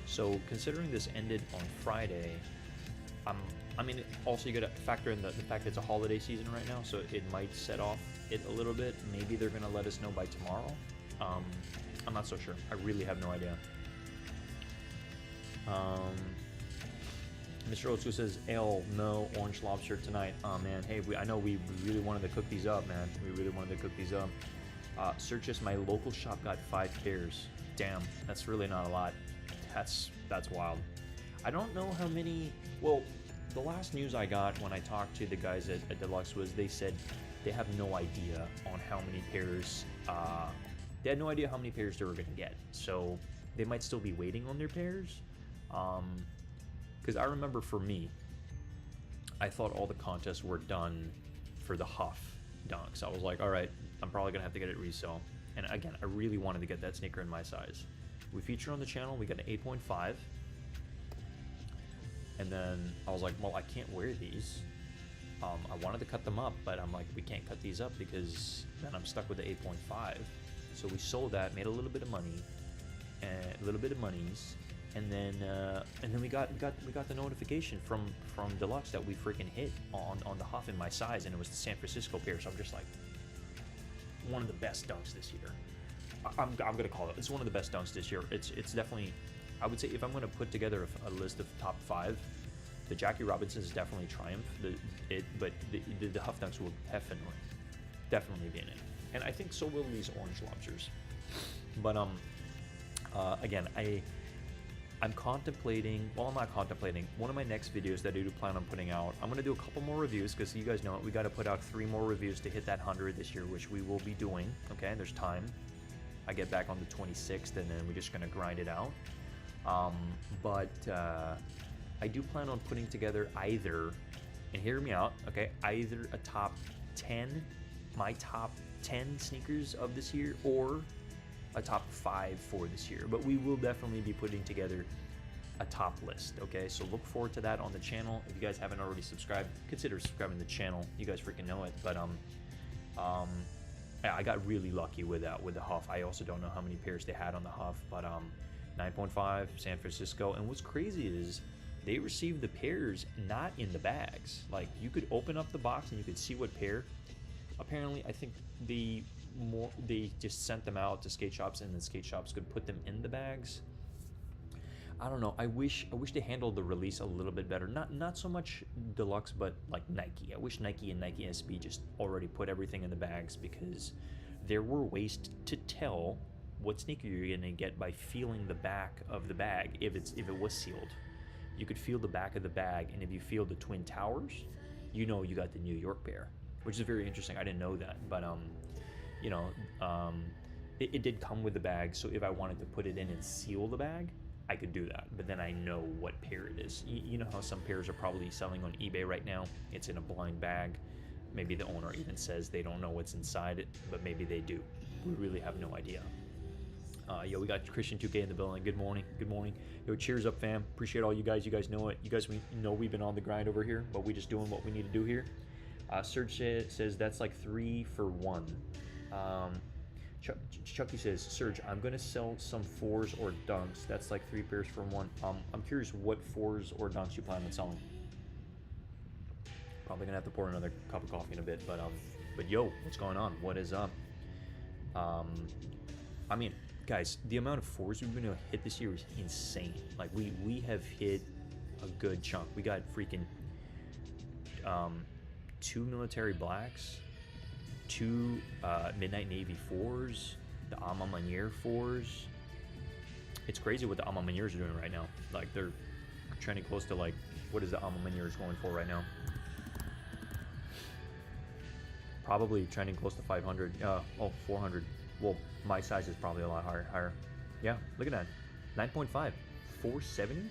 So considering this ended on Friday, I mean, also you got to factor in the fact that it's a holiday season right now, so it might set off it a little bit. Maybe they're gonna let us know by tomorrow. I'm not so sure. I really have no idea. Mr. Otsu says, L, no orange lobster tonight. Oh man, hey, I know we really wanted to cook these up, man. We really wanted to cook these up. Searches, my local shop got 5 pairs. Damn, that's really not a lot. That's wild. I don't know how many. Well, the last news I got when I talked to the guys at Deluxe was they said they have no idea on how many pairs. They had no idea how many pairs they were going to get, so they might still be waiting on their pairs. Because I remember for me, I thought all the contests were done for the Huff dunks. I was like, all right, I'm probably gonna have to get it resale. And again, I really wanted to get that sneaker in my size. We featured on the channel, we got an 8.5. And then I was like, well, I can't wear these. I wanted to cut them up, but I'm like, we can't cut these up because then I'm stuck with the 8.5. So we sold that, made a little bit of money, and a little bit of monies, and then we got the notification from Deluxe that we freaking hit on the Huff in my size, and it was the San Francisco pair. So I'm just like, one of the best dunks this year. I'm gonna call it. It's one of the best dunks this year. It's definitely. I would say if I'm gonna put together a list of top 5, the Jackie Robinson's definitely triumph. But the Huff dunks will definitely be in it. And I think so will these orange lobsters. But again, I'm contemplating. Well, I'm not contemplating. One of my next videos that I do plan on putting out, I'm gonna do a couple more reviews because you guys know it. We got to put out 3 more reviews to hit that 100 this year, which we will be doing. Okay, there's time. I get back on the 26th, and then we're just gonna grind it out. But I do plan on putting together either, and hear me out, okay, either a top 10, my top 10 sneakers of this year, or a top 5 for this year. But we will definitely be putting together a top list, okay? So look forward to that on the channel. If you guys haven't already subscribed, consider subscribing to the channel. You guys freaking know it. But I got really lucky with the Huff. I also don't know how many pairs they had on the Huff, but 9.5 San Francisco. And what's crazy is they received the pairs not in the bags. Like, you could open up the box and you could see what pair. Apparently, I think they just sent them out to skate shops, and the skate shops could put them in the bags. I don't know. I wish they handled the release a little bit better. Not so much Deluxe, but like Nike. I wish Nike and Nike SB just already put everything in the bags, because there were ways to tell what sneaker you're gonna get by feeling the back of the bag. If it was sealed, you could feel the back of the bag, and if you feel the Twin Towers, you know you got the New York pair, which is very interesting. I didn't know that, but you know, it did come with the bag. So if I wanted to put it in and seal the bag, I could do that, but then I know what pair it is. You know how some pairs are probably selling on eBay right now? It's in a blind bag. Maybe the owner even says they don't know what's inside it, but maybe they do. We really have no idea. Yo, we got Christian 2K in the building. Good morning. Good morning. Yo, cheers up, fam. Appreciate all you guys. You guys know it. You guys, we know we've been on the grind over here, but we just doing what we need to do here. Serge says that's like 3 for 1. Chucky says, Serge, I'm gonna sell some 4s or dunks. That's like 3 pairs for 1. I'm curious what 4s or dunks you plan on selling. Probably gonna have to pour another cup of coffee in a bit, but yo, what's going on? What is up? I mean, guys, the amount of 4s we've been able to hit this year is insane. Like we have hit a good chunk. We got freaking 2 military blacks, 2 Midnight Navy 4s, the Ama Manier 4s. It's crazy what the Ama Maniers are doing right now. Like they're trending close to like, what is the Ama Maniers going for right now? Probably trending close to 500. 400. Well, my size is probably a lot higher. Yeah, look at that. 9.5. 470?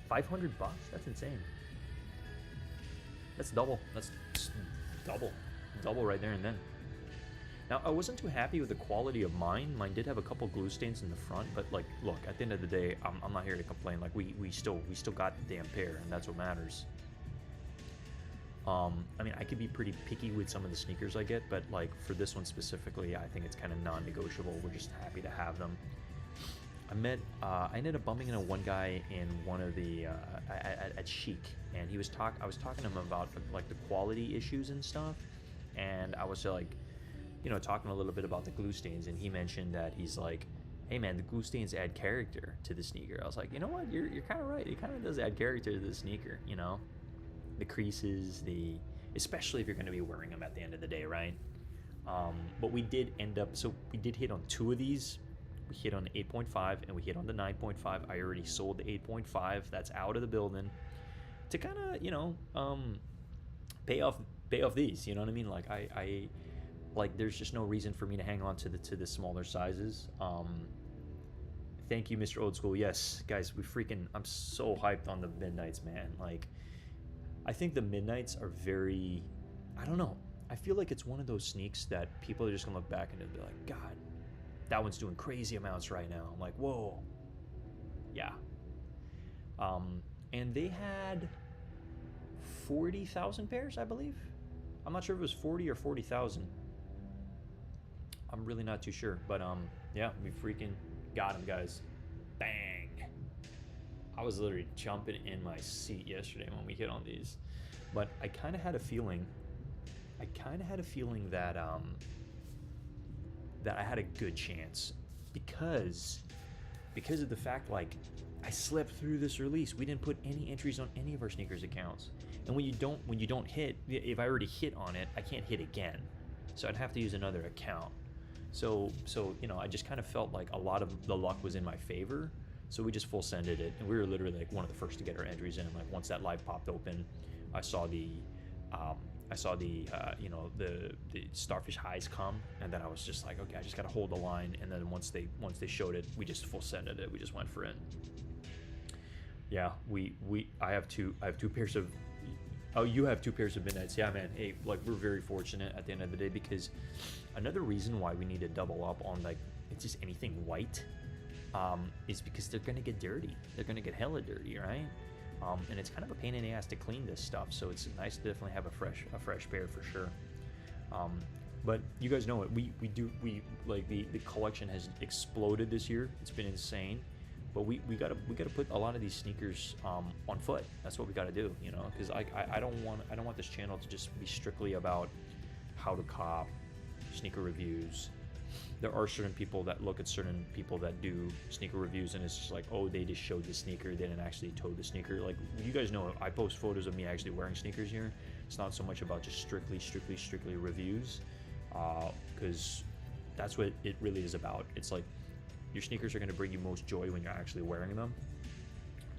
500 bucks? That's insane. That's double. That's double. Double right there and then. Now, I wasn't too happy with the quality of mine. Mine did have a couple glue stains in the front, but like, look, at the end of the day, I'm not here to complain. Like, we still got the damn pair, and that's what matters. I mean, I could be pretty picky with some of the sneakers I get, but like for this one specifically, I think it's kind of non-negotiable. We're just happy to have them. I ended up bumping into one guy in one of the at Chic, and I was talking to him about like the quality issues and stuff, and I was like, you know, talking a little bit about the glue stains, and he mentioned that he's like, hey man, the glue stains add character to the sneaker. I was like, you know what, you're kind of right. It kind of does add character to the sneaker, you know. The creases, especially if you're going to be wearing them at the end of the day, right? But we did we did hit on 2 of these. We hit on the 8.5 and we hit on the 9.5. I already sold the 8.5. That's out of the building to kind of, you know, pay off these. You know what I mean? Like I like there's just no reason for me to hang on to the smaller sizes. Thank you, Mr. Old School. Yes, guys, I'm so hyped on the Midnights, man. Like, I think the Midnights are very, I don't know. I feel like it's one of those sneaks that people are just gonna look back and be like, God, that one's doing crazy amounts right now. I'm like, whoa. Yeah. And they had 40,000 pairs, I believe. I'm not sure if it was 40 or 40,000. I'm really not too sure. But yeah, we freaking got them, guys. Bang. I was literally jumping in my seat yesterday when we hit on these, but I kind of had a feeling that that I had a good chance because of the fact, like, I slept through this release. We didn't put any entries on any of our sneakers accounts, and when you don't hit, if I already hit on it, I can't hit again, so I'd have to use another account. So you know, I just kind of felt like a lot of the luck was in my favor. So we just full sended it, and we were literally like one of the first to get our entries in. Like once that live popped open, I saw the you know, the Starfish highs come, and then I was just like, okay, I just gotta hold the line. And then once they showed it, we just full sended it. We just went for it. Yeah, I have two pairs of. Oh, you have 2 pairs of Midnights. Yeah, man. Hey, like we're very fortunate at the end of the day, because another reason why we need to double up on like it's just anything white. Is because they're gonna get dirty. They're gonna get hella dirty, right? And it's kind of a pain in the ass to clean this stuff. So it's nice to definitely have a fresh pair for sure. But you guys know it. We like the collection has exploded this year. It's been insane. But we gotta put a lot of these sneakers on foot. That's what we gotta do, you know. Because I don't want this channel to just be strictly about how to cop, sneaker reviews. There are certain people that look at certain people that do sneaker reviews, and it's just like, oh, they just showed the sneaker, they didn't actually toe the sneaker. Like, you guys know, I post photos of me actually wearing sneakers here. It's not so much about just strictly reviews, because that's what it really is about. It's like your sneakers are going to bring you most joy when you're actually wearing them.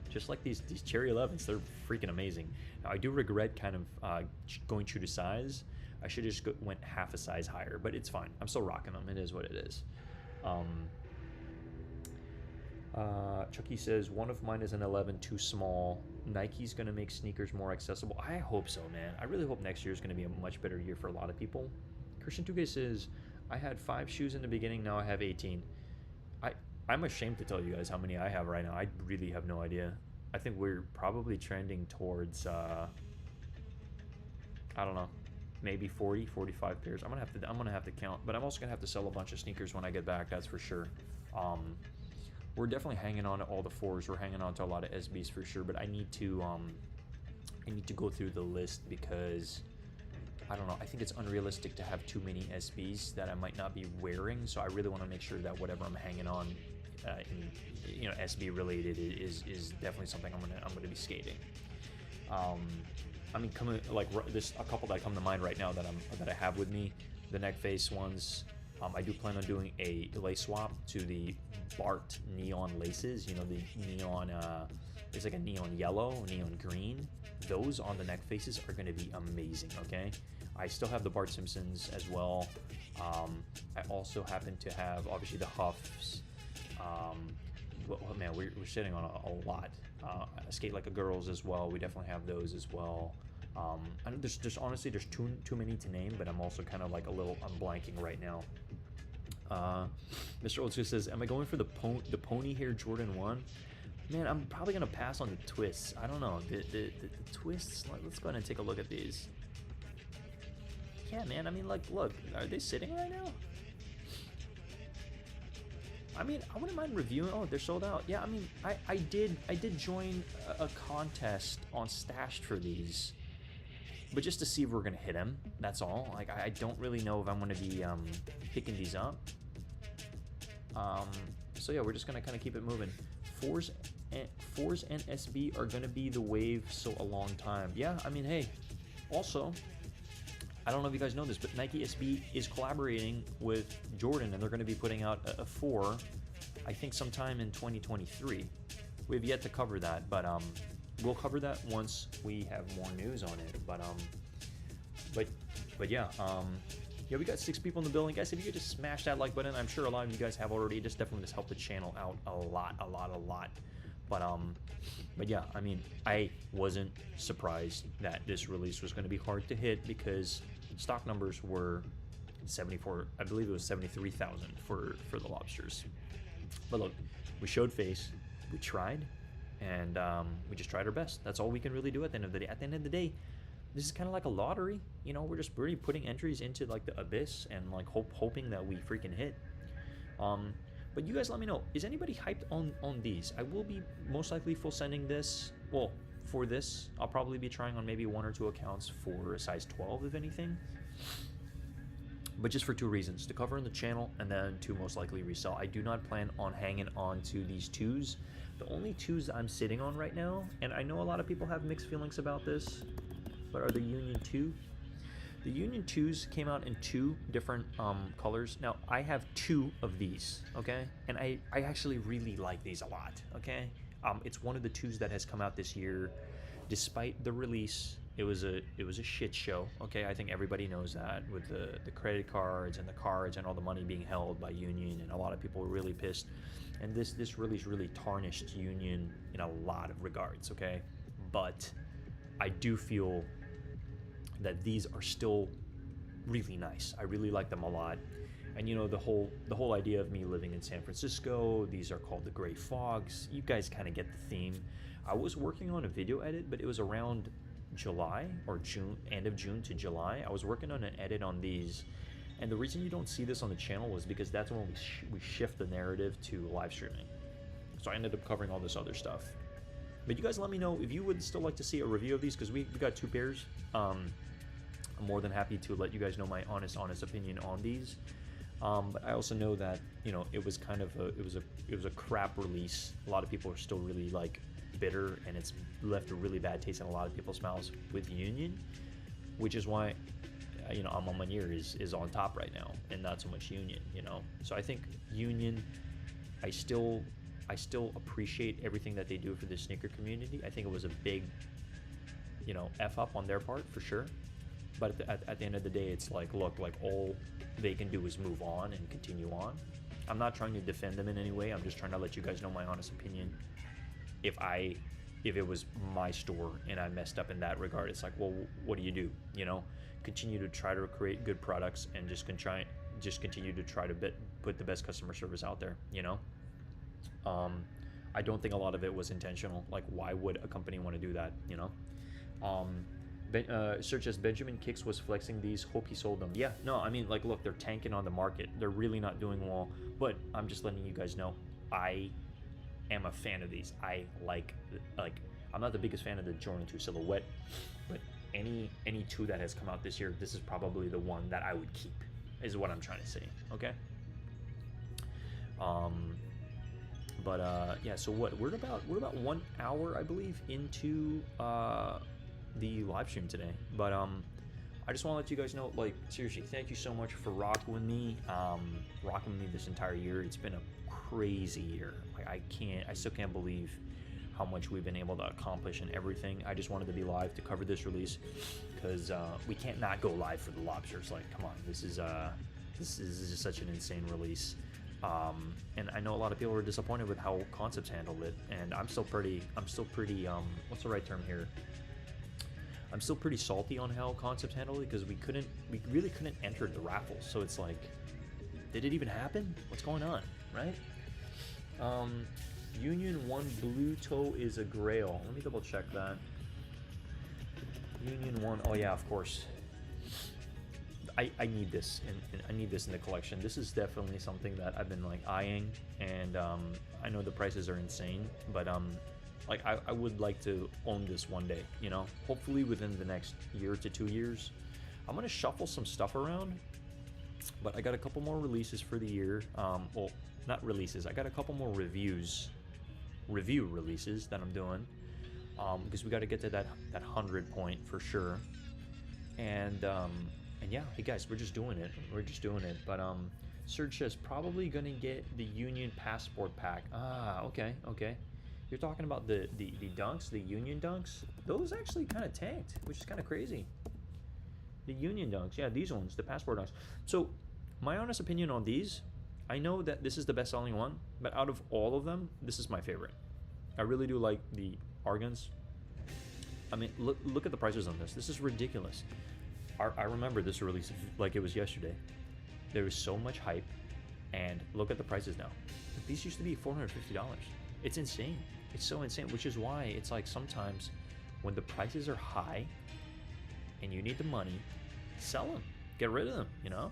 Just like these Cherry 11s, they're freaking amazing. Now, I do regret kind of going true to size. I should have just went half a size higher, but it's fine. I'm still rocking them. It is what it is. Chucky says, one of mine is an 11, too small. Nike's going to make sneakers more accessible. I hope so, man. I really hope next year is going to be a much better year for a lot of people. Christian 2K says, I had 5 shoes in the beginning, now I have 18. I'm ashamed to tell you guys how many I have right now. I really have no idea. I think we're probably trending towards I don't know, maybe 40, 45 pairs. I'm gonna have to count, but I'm also gonna have to sell a bunch of sneakers when I get back. That's for sure. We're definitely hanging on to all the fours. We're hanging on to a lot of SBs for sure. But I need to go through the list because I don't know. I think it's unrealistic to have too many SBs that I might not be wearing. So I really want to make sure that whatever I'm hanging on, SB related is definitely something I'm gonna be skating. I mean, there's a couple that come to mind right now that I have with me. The neck face ones. I do plan on doing a lace swap to the Bart neon laces. You know, the neon. It's like a neon yellow, neon green. Those on the neck faces are going to be amazing. Okay. I still have the Bart Simpsons as well. I also happen to have obviously the Huffs. Man, we're sitting on a lot. Skate Like a Girls as well. We definitely have those as well. I know there's honestly too many to name, but I'm also kind of like I'm blanking right now. Mr. Oldsu says, "Am I going for the pony hair Jordan 1?" Man, I'm probably gonna pass on the twists. I don't know the twists. Let's go ahead and take a look at these. Yeah, man. I mean, like, look, are they sitting right now? I mean, I wouldn't mind reviewing. Oh, they're sold out. Yeah, I mean, I did join a contest on Stashed for these, but just to see if we're gonna hit them. That's all. Like, I don't really know if I'm gonna be picking these up. So yeah, we're just gonna kind of keep it moving. Fours and SB are gonna be the wave so a long time. Yeah, I mean, hey, also, I don't know if you guys know this, but Nike SB is collaborating with Jordan, and they're going to be putting out a 4, I think sometime in 2023. We have yet to cover that, but we'll cover that once we have more news on it. But yeah, we got 6 people in the building, guys. If you could just smash that like button, I'm sure a lot of you guys have already. Just definitely help the channel out a lot. But yeah, I mean, I wasn't surprised that this release was going to be hard to hit because stock numbers were 74. I believe it was 73,000 for the Lobsters. But look, we showed face, we tried, and we just tried our best. That's all we can really do at the end of the day. At the end of the day, this is kind of like a lottery. You know, we're just really putting entries into like the abyss and like hoping that we freaking hit. But you guys let me know, is anybody hyped on these? I will be most likely full sending this. Well, for this, I'll probably be trying on maybe 1 or 2 accounts for a size 12, if anything. But just for 2 reasons: to cover in the channel, and then to most likely resell. I do not plan on hanging on to these 2s. The only 2s I'm sitting on right now, and I know a lot of people have mixed feelings about this, but are the Union 2. The Union 2s came out in 2 different colors. Now, I have 2 of these, okay? And I actually really like these a lot, okay? It's one of the 2s that has come out this year. Despite the release, it was a shit show, okay? I think everybody knows that, with the credit cards and the cards and all the money being held by Union, and a lot of people were really pissed. And this release really tarnished Union in a lot of regards, okay? But I do feel that these are still really nice. I really like them a lot. And you know, the whole idea of me living in San Francisco, these are called the Gray Fogs. You guys kind of get the theme. I was working on a video edit, but it was around July or June, end of June to July. I was working on an edit on these, and the reason you don't see this on the channel was because that's when we shift the narrative to live streaming. So I ended up covering all this other stuff. But you guys let me know if you would still like to see a review of these, because we got 2 pairs. I'm more than happy to let you guys know my honest opinion on these. But I also know that, you know, it was kind of it was a crap release. A lot of people are still really like bitter, and it's left a really bad taste in a lot of people's mouths with Union, which is why, you know, I'm on my ear is on top right now, and not so much Union, you know. So I think Union, I still appreciate everything that they do for the sneaker community. I think it was a big, you know, F up on their part for sure. But at the end of the day, it's like, look, like all they can do is move on and continue on. I'm not trying to defend them in any way. I'm just trying to let you guys know my honest opinion. If it was my store and I messed up in that regard, it's like, well, what do? You know, continue to try to create good products and just continue to try to put the best customer service out there, you know. Um, I don't think a lot of it was intentional. Like, why would a company want to do that? You know. Search as Benjamin Kicks was flexing these. Hope he sold them. Yeah, no, I mean, like, look, they're tanking on the market. They're really not doing well. But I'm just letting you guys know, I am a fan of these. I like. I'm not the biggest fan of the Jordan 2 silhouette, but any two that has come out this year, this is probably the one that I would keep. Is what I'm trying to say. Okay. Um, but yeah. So what we're about 1 hour, I believe, into the live stream today. But I just want to let you guys know, like, seriously, thank you so much for rocking with me. Rocking with me this entire year. It's been a crazy year. Like, I still can't believe how much we've been able to accomplish and everything. I just wanted to be live to cover this release because we can't not go live for the Lobsters. Like, come on, this is just such an insane release. And I know a lot of people were disappointed with how Concepts handled it, and I'm still pretty what's the right term here? I'm still pretty salty on how Concepts handled it because we really couldn't enter the raffle. So it's like, did it even happen? What's going on, right? Union 1 Blue Toe is a Grail. Let me double check that. Union 1, oh yeah, of course. I need this, and I need this in the collection. This is definitely something that I've been like eyeing, and I know the prices are insane, but like I would like to own this one day, you know, hopefully within the next year to 2 years. I'm gonna shuffle some stuff around, but I got a couple more releases for the year. Well, not releases, I got a couple more review releases that I'm doing, because we got to get to that 100 point for sure. And yeah, hey guys, we're just doing it. But Serge is probably gonna get the Union Passport Pack. Ah, okay. You're talking about the dunks, the Union dunks. Those actually kind of tanked, which is kind of crazy. The Union dunks, yeah, these ones, the Passport dunks. So my honest opinion on these, I know that this is the best-selling one, but out of all of them, this is my favorite. I really do like the Argons. I mean, look at the prices on this. This is ridiculous. I remember this release like it was yesterday. There was so much hype, and look at the prices now. These used to be $450. It's insane. It's so insane, which is why it's like sometimes when the prices are high and you need the money, sell them, get rid of them, you know?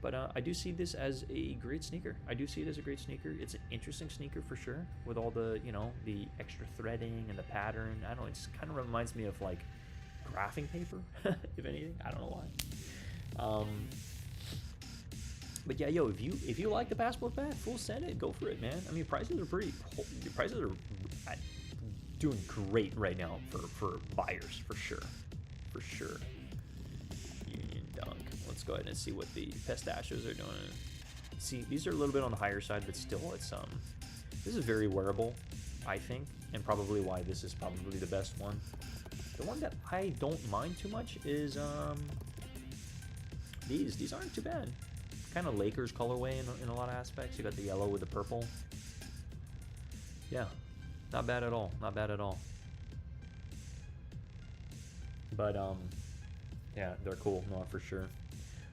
But I do see this as a great sneaker. It's an interesting sneaker for sure, with all the, you know, the extra threading and the pattern. I don't know, it just kind of reminds me of like graphing paper, if anything. I don't know why. But yeah, yo, if you like the Passport Pack, full send it, go for it, man. I mean, prices are doing great right now for buyers, for sure. Union Dunk. Let's go ahead and see what the pistachios are doing. See, these are a little bit on the higher side, but still, it's this is very wearable, I think, and probably why this is probably the best one. The one that I don't mind too much is these aren't too bad. Kind of Lakers colorway in a lot of aspects. You got the yellow with the purple. Yeah, not bad at all. But yeah, they're cool, no, for sure.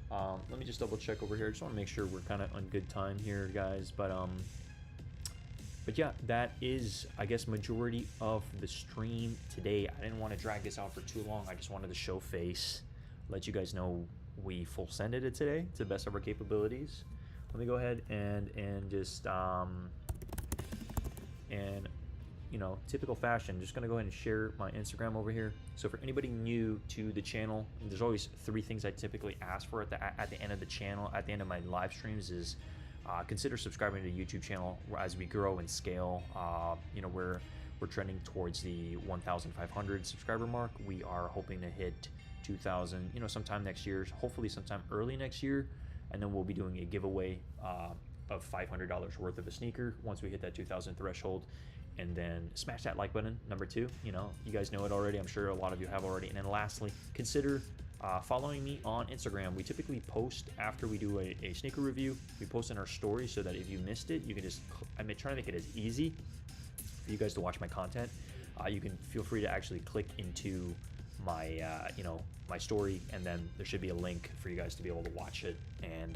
Let me just double check over here. I just want to make sure we're kind of on good time here, guys. But yeah, that is, I guess, majority of the stream today. I didn't want to drag this out for too long. I just wanted to show face, let you guys know we full sended it today to the best of our capabilities. Let me go ahead and just and you know, typical fashion, just gonna go ahead and share my Instagram over here. So for anybody new to the channel, there's always 3 things I typically ask for at the end of the channel, at the end of my live streams, is consider subscribing to the YouTube channel as we grow and scale. You know, we're trending towards the 1,500 subscriber mark. We are hoping to hit 2,000, you know, sometime next year, hopefully sometime early next year, and then we'll be doing a giveaway of $500 worth of a sneaker once we hit that 2,000 threshold. And then smash that like button, number 2. You know, you guys know it already. I'm sure a lot of you have already. And then lastly, consider following me on Instagram. We typically post after we do a sneaker review. We post in our stories so that if you missed it, you can just, I'm trying to make it as easy for you guys to watch my content. You can feel free to actually click into my, you know, my story, and then there should be a link for you guys to be able to watch it. And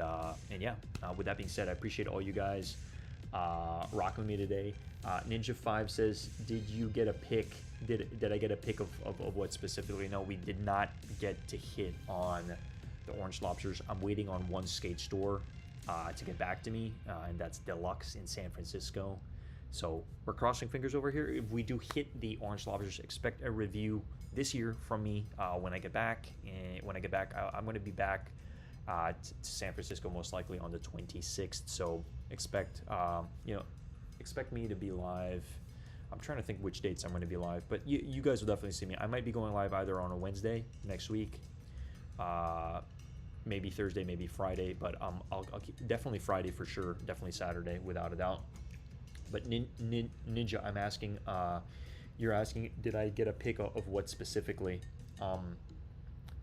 yeah, with that being said, I appreciate all you guys rocking with me today. Ninja5 says, did you get a pick? Did I get a pick of what specifically? No, we did not get to hit on the orange lobsters. I'm waiting on one skate store to get back to me, and that's Deluxe in San Francisco. So we're crossing fingers over here. If we do hit the orange lobsters, expect a review this year from me when I get back. And when I get back, I'm going to be back to San Francisco most likely on the 26th. So expect expect me to be live. I'm trying to think which dates I'm going to be live, but you guys will definitely see me. I might be going live either on a Wednesday next week, maybe Thursday, maybe Friday, but I'll keep, definitely Friday for sure, definitely Saturday without a doubt. But Ninja, I'm asking, you're asking, did I get a pick of what specifically?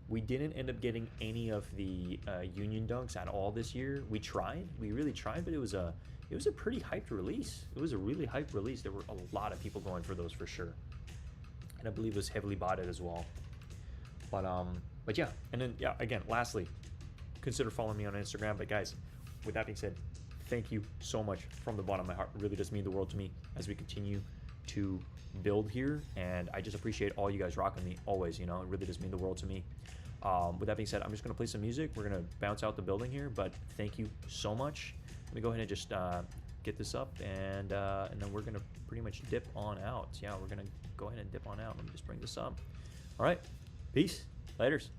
We didn't end up getting any of the Union dunks at all this year. We tried, we really tried, but it was a pretty hyped release. It was a really hyped release. There were a lot of people going for those for sure, and I believe it was heavily botted as well. But yeah, and then yeah, again, lastly, consider following me on Instagram. But guys, with that being said, thank you so much from the bottom of my heart. It really does mean the world to me as we continue to build here, and I just appreciate all you guys rocking me always. You know, it really does mean the world to me. With that being said, I'm just gonna play some music. We're gonna bounce out the building here, but thank you so much. Let me go ahead and just get this up, and then we're gonna pretty much dip on out. Yeah, we're gonna go ahead and dip on out. Let me just bring this up. All right, peace, laters.